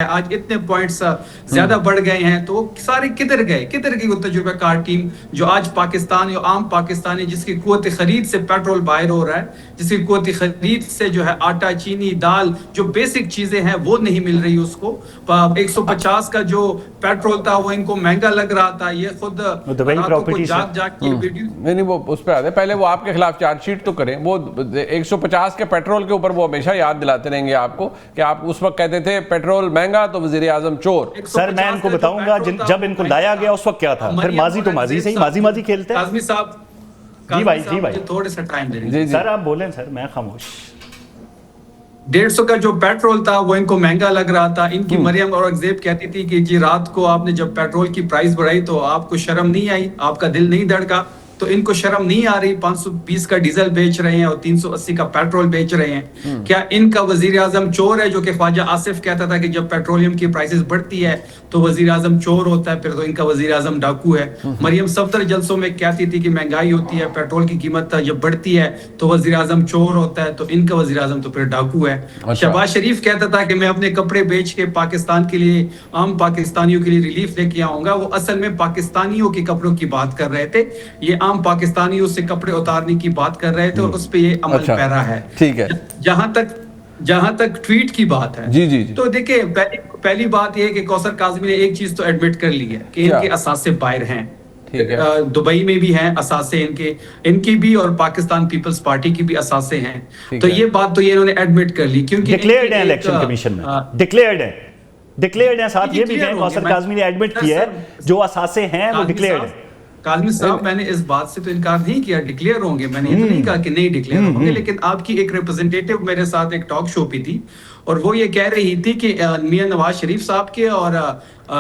آج اتنے پوائنٹس زیادہ بڑھ گئے ہیں تو سارے کدھر گئے، کدھر گئی وہ تجربہ کار ٹیم جو آج پاکستان یا عام پاکستانی جس کی قوت خرید سے پیٹرول باہر ہو رہا ہے، جس کی قوت خرید سے جو ہے آٹا، چینی، دال، جو بیسک چیزیں ہیں وہ نہیں مل رہی اس کو۔ 150 کا جو پیٹرول تھا وہ ان کو مہنگا لگ رہا تھا، یہ خود راتوں کو جاگ جاگ کے ویڈیو نہیں وہ اس پہ آتے پہلے وہ آپ کے خلاف چارج شیٹ تو کریں۔ وہ 150 کے پیٹرول کے اوپر وہ ہمیشہ یاد دلاتے رہیں گے آپ کو کہ آپ اس وقت کہتے تھے پیٹرول مہنگا تو وزیر اعظم چور۔ سر میں ان کو بتاؤں گا جب ان کو لایا گیا اس وقت کیا تھا، پھر ماضی تو ماضی سے ہی ماضی کھیلتے ہیں۔ کاظمی صاحب جی بھائی تھوڑے سا ٹائم دے دیں سر، آپ بولیں سر، میں خاموش۔ 150 کا جو پیٹرول تھا وہ ان کو مہنگا لگ رہا تھا۔ ان کی مریم اورنگزیب کہتی تھی کہ جی رات کو آپ نے جب پیٹرول کی پرائس بڑھائی تو آپ کو شرم نہیں آئی، آپ کا دل نہیں دھڑکا، تو ان کو شرم نہیں آ رہی۔ 520 کا ڈیزل بیچ رہے ہیں اور 380 کا پیٹرول بیچ رہے ہیں۔ کیا ان کا وزیر اعظم چور ہے؟ جو کہ خواجہ آصف کہتا تھا کہ جب پیٹرولیم کی پرائسز بڑھتی ہے تو وزیر اعظم چور ہوتا ہے، پھر تو ان کا وزیر اعظم ڈاکو ہے۔ مریم صفدر جلسوں میں کہتی تھی کہ مہنگائی ہوتی ہے، پیٹرول کی قیمت جب بڑھتی ہے تو وزیر اعظم چور ہوتا ہے، تو ان کا وزیر اعظم تو پھر ڈاکو ہے۔ شہباز شریف کہتا تھا کہ میں اپنے کپڑے بیچ کے پاکستان کے لیے، عام پاکستانیوں کے لیے ریلیف لے کے آؤں گا۔ وہ اصل میں پاکستانیوں کے کپڑوں کی بات کر رہے تھے، یہ عام پاکستانیوں سے کپڑے اتارنے کی بات کر رہے تھے، اور اس پہ یہ عمل پیرا ہے۔ ٹھیک ہے، جہاں تک ٹویٹ کی بات ہے جی تو دیکھیں پہلی بات یہ ہے کہ کوثر کاظمی نے ایک چیز تو ایڈمٹ کر لی ہے کہ ان کے اثاثے باہر ہیں، دبئی میں بھی ہیں اثاثے ان کی بھی، اور پاکستان پیپلز پارٹی کی بھی اثاثے ہیں۔ تو یہ بات تو یہ انہوں نے ایڈمٹ کر لی، کیونکہ ڈکلیئرڈ ہے الیکشن کمیشن میں، ڈکلیئرڈ ہے، ساتھ یہ بھی کہیں کوثر کاظمی نے ایڈمٹ کیا ہے جو اثاثے ہیں وہ ڈکلیئرڈ ہیں۔ کاظمی صاحب میں نے اس بات سے تو انکار نہیں کیا، ڈکلیئر ہوں گے، میں نے یہ تو نہیں کہا کہ نہیں ڈکلیئر ہوں گے، لیکن آپ کی ایک ریپرزنٹیٹیو میرے ساتھ ایک ٹاک شو پہ تھی اور وہ یہ کہہ رہی تھی کہ میاں نواز شریف صاحب کے اور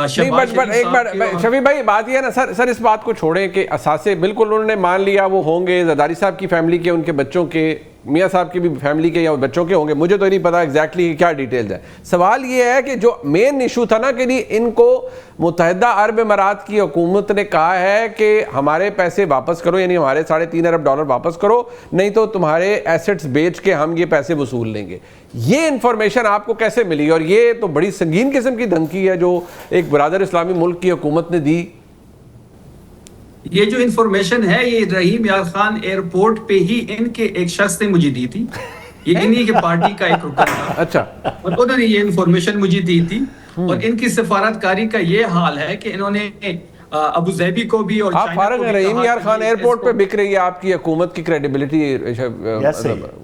شفیع بھائی بات یہ ہے نا سر اس بات کو چھوڑیں کہ اثاثے بالکل انہوں نے مان لیا وہ ہوں گے، زرداری صاحب کی فیملی کے، ان کے بچوں کے، میاں صاحب کی بھی فیملی کے یا بچوں کے ہوں گے، مجھے تو نہیں پتا ایگزیکٹلی کیا ڈیٹیلز ہے۔ سوال یہ ہے کہ جو مین ایشو تھا نا کہ ان کو متحدہ عرب امارات کی حکومت نے کہا ہے کہ ہمارے پیسے واپس کرو، یعنی ہمارے $3.5 ارب واپس کرو، نہیں تو تمہارے ایسٹس بیچ کے ہم یہ پیسے وصول لیں گے۔ یہ انفارمیشن آپ کو کیسے ملی؟ اور یہ تو بڑی سنگین قسم کی دھمکی ہے جو ایک برادر اسلامی ملک کی حکومت نے دی۔ یہ جو انفارمیشن ہے یہ رحیم یار خان ایئرپورٹ پہ ہی ان کے ایک شخص نے مجھے دی تھی، یہ انہی کے پارٹی کا ایک رکن تھا، اچھا، اور انہوں نے یہ انفارمیشن مجھے دی تھی۔ اور ان کی سفارتکاری کا یہ حال ہے کہ انہوں نے ابو ظہبی کو بھی اور آپ فارغ ہیں، رحیم یار خان ایئرپورٹ پہ بک رہی ہے آپ کی حکومت کی کریڈیبلٹی،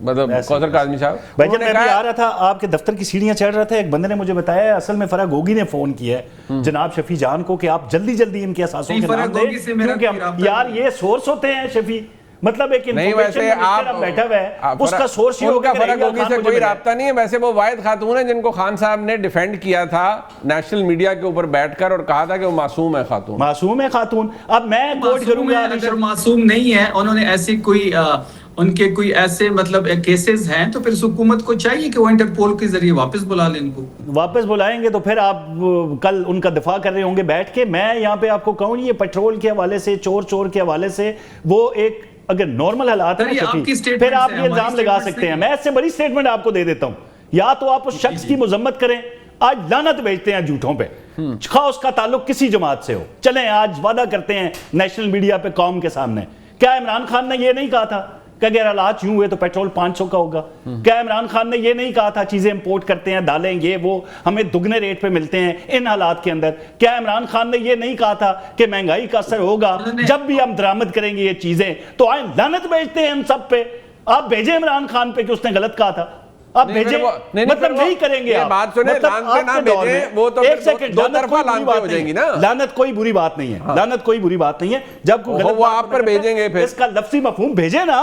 مطلب کوثر کاظمی صاحب بھائی جب میں بھی آ رہا تھا آپ کے دفتر کی سیڑھیاں چڑھ رہا تھا، ایک بندے نے مجھے بتایا اصل میں فرح گوگی نے فون کیا ہے جناب شفیع جان کو کہ آپ جلدی جلدی ان کے اثاثوں کے نام دیں، کیونکہ یار یہ سورس ہوتے ہیں شفیع، مطلب ایک انفارمیشن منسٹر بیٹھا ہوا ہے اس کا سورس یہ ہوگا کہ فرح گوگی سے کوئی رابطہ نہیں ہے۔ ویسے وہ واحد خاتون ہے جن کو خان صاحب نے ڈیفینڈ کیا تھا نیشنل میڈیا کے اوپر بیٹھ کر اور کہا تھا کہ وہ معصوم ہے خاتون، معصوم ہے خاتون۔ اب میں کوٹ کروں گا، اگر معصوم نہیں ہے، انہوں نے ایسی کوئی ان کے کوئی ایسے مطلب کیسز ہیں تو پھر حکومت کو چاہیے کہ وہ انٹرپول کے ذریعے واپس بلا لیں، ان کو واپس بلائیں گے تو پھر آپ کل ان کا دفاع کر رہے ہوں گے بیٹھ کے۔ میں یہاں پہ آپ کو کہوں یہ پیٹرول کے حوالے سے، چور کے حوالے سے، وہ ایک اگر نارمل حالات ہیں پھر آپ یہ الزام لگا سکتے ہیں۔ میں اس سے بڑی سٹیٹمنٹ آپ کو دے دیتا ہوں، یا تو آپ اس شخص کی مذمت کریں، آج لعنت بھیجتے ہیں جھوٹوں پہ، خواہ اس کا تعلق کسی جماعت سے ہو، چلیں آج وعدہ کرتے ہیں نیشنل میڈیا پہ قوم کے سامنے، کیا عمران خان نے یہ نہیں کہا تھا کہ اگر حالات یوں ہوئے تو پیٹرول 500 کا ہوگا؟ کیا عمران خان نے یہ نہیں کہا تھا چیزیں امپورٹ کرتے ہیں، دالیں یہ وہ ہمیں دگنے ریٹ پہ ملتے ہیں ان حالات کے اندر؟ کیا عمران خان نے یہ نہیں کہا تھا کہ مہنگائی کا اثر ہوگا جب بھی ہم درآمد کریں گے یہ چیزیں؟ تو آئیں لعنت بھیجتے ہیں ہم سب پہ، آپ بھیجیں عمران خان پہ کہ اس نے غلط کہا تھا، آپ بھیجیں، مطلب نہیں کریں گے آپ، بات سنیں، لانتے نہ بھیجیں، وہ تو ایک سیکنڈ، دو طرفہ لانتے ہو جائیں گی نا، لعنت کوئی بری بات نہیں ہے، لعنت کوئی بری بات نہیں ہے، جب کوئی غلط وہ آپ پر بھیجیں گے، پھر اس کا لفظی مفہوم بھیجیں نا،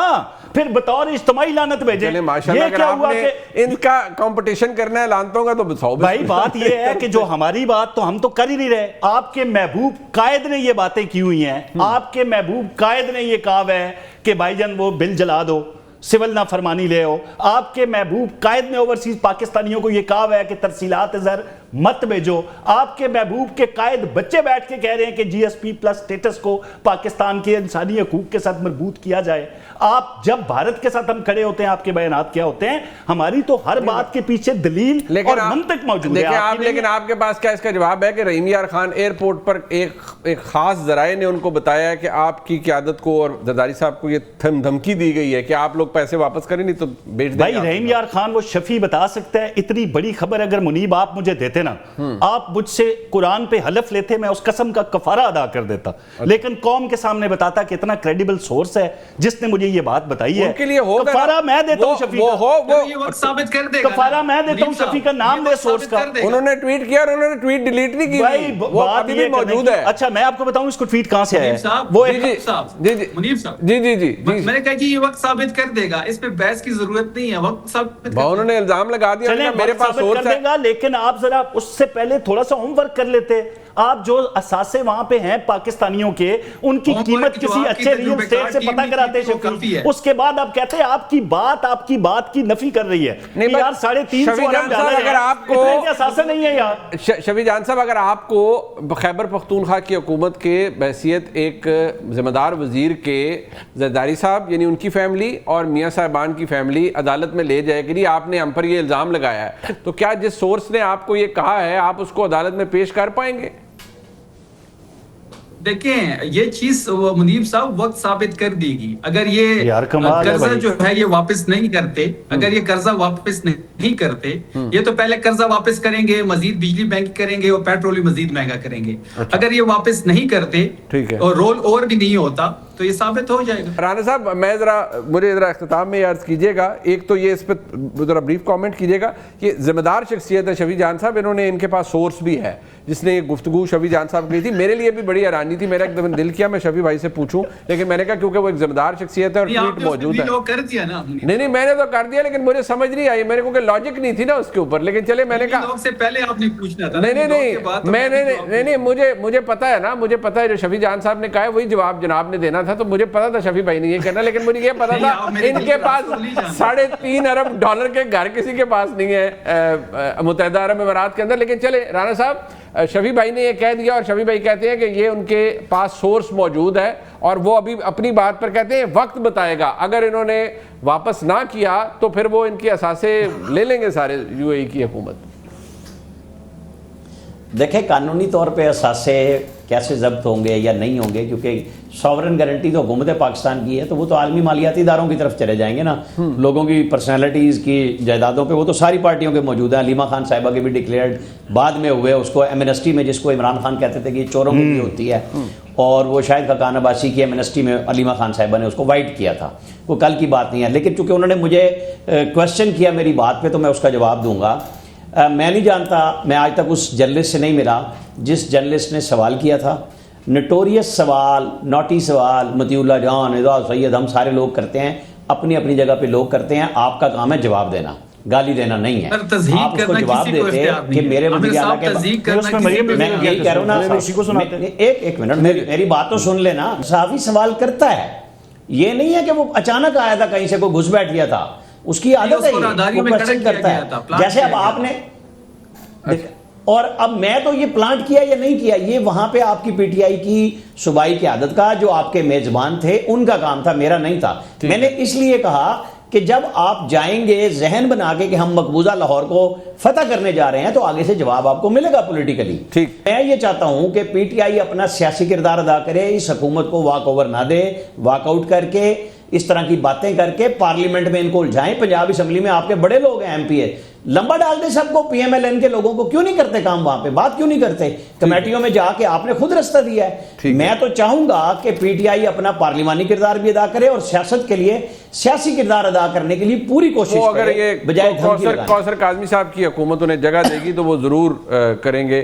پھر بطور اجتماعی لعنت بھیجیں۔ یہ کیا ہوا کہ ان کا کمپٹیشن کرنا ہے لعنتوں کا، تو بھائی بات یہ ہے کہ جو ہماری بات تو ہم تو کر ہی نہیں رہے، آپ کے محبوب قائد نے یہ باتیں کی ہوئی ہیں، آپ کے محبوب قائد نے یہ کہا ہے کہ بھائی جان وہ بل جلا دو، سول نافرمانی لے ہو، آپ کے محبوب قائد نے اوورسیز پاکستانیوں کو یہ کہا ہے کہ ترسیلات زر مت بھیجو. آپ کے محبوب کے قائد بچے بیٹھ کے کہہ رہے ہیں کہ جی ایس پی پلس سٹیٹس کو پاکستان کے انسانی حقوق کے ساتھ مربوط کیا جائے. آپ جب بھارت کے ساتھ ہم کھڑے ہوتے ہیں, آپ کے بیانات کیا ہوتے ہیں, ہماری تو ہر بات کے پیچھے دلیل اور منطق موجود ہے. لیکن آپ کے پاس کیا اس کا جواب ہے کہ رحیم یار خان ایئرپورٹ پر ایک خاص ذرائع نے ان کو بتایا کہ آپ کی قیادت کو اور زرداری صاحب کو یہ دھمکی دی گئی ہے کہ آپ لوگ پیسے واپس کریں نہیں تو بیچ دیں. بھائی رحیم یار خان وہ شفیع بتا سکتا ہے. اتنی بڑی خبر اگر منیب آپ مجھے دیتے نا, آپ مجھ سے قرآن پہ حلف لیتے, میں اس قسم کا کفارہ ادا کر دیتا. لیکن قوم کے سامنے بتاتا کہ اتنا کریڈیبل سورس ہے جس نے مجھے یہ بات بتائی ہے, کفارہ میں دیتا ہوں شفیع کا, کفارہ میں دیتا ہوں شفیع کا, نام دے سورس کا. انہوں نے ٹویٹ کیا اور انہوں نے ٹویٹ ڈیلیٹ نہیں کی, وہ ابھی بھی موجود ہے. اچھا میں آپ کو بتاؤں اس کو ٹویٹ کہاں سے آیا ہے. وہ منیب صاحب جی میں نے کہا کہ یہ وقت ثابت کر دے گا, اس پہ بحث کی ضرورت نہیں ہے, وقت ثابت کر. انہوں نے الزام لگا دیا میرے پاس سورس ہے, لیکن آپ ذرا اس سے پہلے تھوڑا سا ہوم ورک کر لیتے. آپ جو اثاثے وہاں پہ ہیں پاکستانیوں کے, ان کی قیمت کسی اچھے ریل اسٹیٹ سے پتہ کراتے شفیع. اس کے بعد آپ کہتے ہیں آپ کی بات کی نفی کر رہی ہے. یار 350 ارب ڈالر اگر آپ کو اثاثے نہیں ہے یار. شفیع جان صاحب, اگر آپ کو خیبر پختونخوا کی حکومت کے بحیثیت ایک ذمہ دار وزیر کے زرداری صاحب یعنی ان کی فیملی اور میاں صاحبان کی فیملی عدالت میں لے جائے کہ آپ نے ہم پر یہ الزام لگایا ہے, تو کیا جس سورس نے آپ کو یہ کہا ہے آپ اس کو عدالت میں پیش کر پائیں گے؟ دیکھیں یہ چیز منیب صاحب وقت ثابت کر دے گی. اگر یہ قرضہ جو ہے یہ واپس نہیں کرتے, اگر یہ قرضہ واپس نہیں کرتے, یہ تو پہلے قرضہ واپس کریں گے, مزید بجلی بینک کریں گے اور پیٹرول بھی مزید مہنگا کریں گے. اگر یہ واپس نہیں کرتے اور رول اوور بھی نہیں ہوتا تو یہ ثابت ہو جائے گا. رانا صاحب مجھے ذرا اختتام میں عرض کیجئے گا, ایک تو یہ اس پہ ذرا بریف کامنٹ کیجئے گا, یہ ذمہ دار شخصیت ہے شفیع جان صاحب, انہوں نے ان کے پاس سورس بھی ہے جس نے یہ گفتگو شفیع جان صاحب کی تھی. میرے لیے بھی بڑی حیرانی تھی, میرا ایک دم دل کیا میں شفیع بھائی سے پوچھوں, لیکن میں نے کہا کیونکہ وہ ایک ذمہ دار شخصیت ہے اور ٹویٹ موجود ہے. نہیں میں نے تو کر دیا, لیکن مجھے سمجھ نہیں آئی, میرے کو کہ لاجک نہیں تھی نا اس کے اوپر. لیکن چلے میں نے کہا سے پہلے آپ نے پوچھنا تھا. نہیں مجھے پتا ہے نا, مجھے پتا ہے جو شفیع جان صاحب نے کہا ہے وہی جواب جناب نے دینا تھا, تو مجھے پتا تھا شفیع بھائی نے یہ کہنا, لیکن مجھے یہ پتا تھا ان کے پاس $3.5 ارب کے گھر کسی کے پاس نہیں ہے متحدہ عرب امارات کے اندر. لیکن چلے رانا صاحب, شفیع بھائی نے یہ کہہ دیا اور شفیع بھائی کہتے ہیں کہ یہ ان کے پاس سورس موجود ہے اور وہ ابھی اپنی بات پر کہتے ہیں وقت بتائے گا. اگر انہوں نے واپس نہ کیا تو پھر وہ ان کے اثاثے لے لیں گے سارے یو اے ای کی حکومت. دیکھیں قانونی طور پہ اثاثے کیسے ضبط ہوں گے یا نہیں ہوں گے, کیونکہ ساورن گارنٹی تو حکومت پاکستان کی ہے, تو وہ تو عالمی مالیاتی اداروں کی طرف چلے جائیں گے نا. لوگوں کی پرسنالٹیز کی جائیدادوں پہ وہ تو ساری پارٹیوں کے موجود ہیں. علیمہ خان صاحبہ کے بھی ڈکلیئرڈ بعد میں ہوئے, اس کو ایمنسٹی میں, جس کو عمران خان کہتے تھے کہ یہ چوروں کی بھی ہوتی ہے, اور وہ شاید خاقان عباسی کی ایمنسٹی میں علیمہ خان صاحبہ نے اس کو وائٹ کیا تھا. وہ کل کی بات نہیں ہے, لیکن چونکہ انہوں نے مجھے کویسچن کیا میری بات پہ تو میں اس کا جواب دوں گا. میں نہیں جانتا, میں آج تک اس جرنلسٹ سے نہیں ملا جس جرنلسٹ نے سوال کیا تھا. نٹوریس سوال, نوٹی سوال, مطیع اللہ جان, اعزاز سید, ہم سارے لوگ کرتے ہیں, اپنی اپنی جگہ پہ لوگ کرتے ہیں. آپ کا کام ہے جواب دینا, گالی دینا نہیں ہے. آپ اس کو جواب دیتے کہ میرے وزیر اعلیٰ کے, میں یہی کہہ رہا ہوں نا, ایک منٹ میری بات تو سن لینا. صحافی سوال کرتا ہے, یہ نہیں ہے کہ وہ اچانک آیا تھا کہیں سے, کوئی گھس بیٹھ گیا تھا, اس کی عادت ہے, وہ کوشچن کرتا ہے. جیسے اب آپ نے, اور اب میں تو یہ پلانٹ کیا یا نہیں کیا, یہ وہاں پہ آپ کی پی ٹی آئی کی صوبائی قیادت کا, جو آپ کے میزبان تھے, ان کا کام تھا, میرا نہیں تھا. میں نے اس لیے کہا کہ جب آپ جائیں گے ذہن بنا کے کہ ہم مقبوضہ لاہور کو فتح کرنے جا رہے ہیں, تو آگے سے جواب آپ کو ملے گا پولیٹیکلی. میں یہ چاہتا ہوں کہ پی ٹی آئی اپنا سیاسی کردار ادا کرے, اس حکومت کو واک اوور نہ دے, واک آؤٹ کر کے اس طرح کی باتیں کر کے پارلیمنٹ میں ان کو الجھائیں. پنجاب اسمبلی میں آپ کے بڑے لوگ ہیں, ایم پی اے, لمبا ڈال دیں سب کو. پی ایم ایل این کے لوگوں کو کیوں نہیں کرتے کام, وہاں پہ بات کیوں نہیں کرتے کمیٹیوں میں جا کے؟ آپ نے خود رستہ دیا ہے. میں تو چاہوں گا کہ پی ٹی آئی اپنا پارلیمانی کردار بھی ادا کرے اور سیاست کے لیے سیاسی کردار ادا کرنے کے لیے پوری کوشش کرے, اگر یہ بجائے کوثر کاظمی صاحب کی حکومت انہیں جگہ دے گی تو وہ ضرور کریں گے.